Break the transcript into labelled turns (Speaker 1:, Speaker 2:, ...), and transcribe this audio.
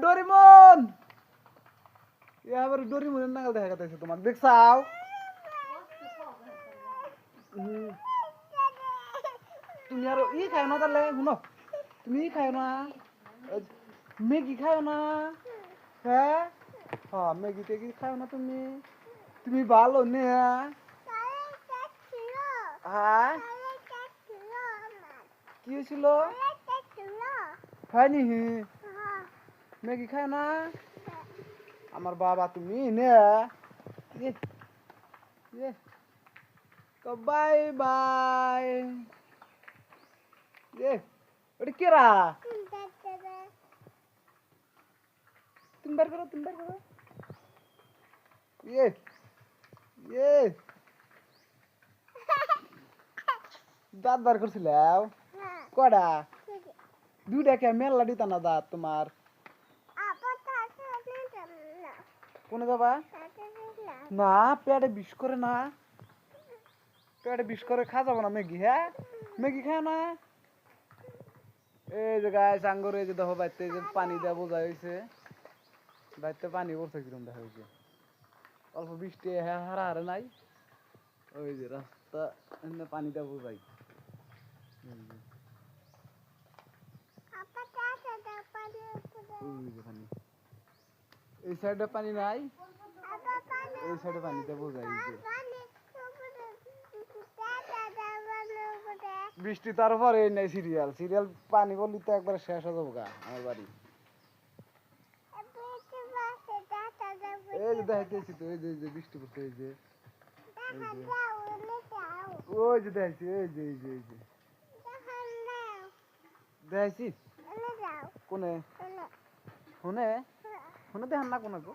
Speaker 1: Doraemon আবার ডোরিমনের নাগাল দেখা যাচ্ছে তোমাকে দেখছাও তুমি আর খাও না তাহলে শুনো তুমি খাও না ম্যাগি খাও না হ্যাঁ হ্যাঁ ম্যাগি টেগি খাও না তুমি তুমি ভালো নে হ্যাঁ কি হয়েছিল হয়নি ম্যাগি খাও না আমার বাবা তুমি নে বাই বাই ওটা কেরা তুমি বার করো দাঁত বার করছিলাম কটা দুইটা কে মেলা দিতা না দাঁত তোমার কোনে যাবা না পেটে বিষ করে না পেটে বিষ করে খা যাবো না ম্যাগি হ্যাঁ ম্যাগি খায় না এই যে গায়ে সাঙ্গর এই যে দেখো বাইতে যে পানি দেওয়া বোঝা হয়েছে বাইতে পানি পড়ছে কিরম দেখা হয়েছে অল্প বৃষ্টি হ্যাঁ হারা নাই ওই যে রাস্তা পানি দেওয়া বোঝাই এই সাইডে পানি নাই এই সাইডে পানিতে বোঝাই বৃষ্টি তারপরে নেই সিরিয়াল পানি বললি তো একবার শেষ হয়ে যাবো গা আমার বাড়ি এই যে দেখাইতেছি তো এই যে বৃষ্টি পড়ছে এই যে ওই যে দেখাইছি এই যে দেখাইছি কোনে শুনে দেখান না কোনে গো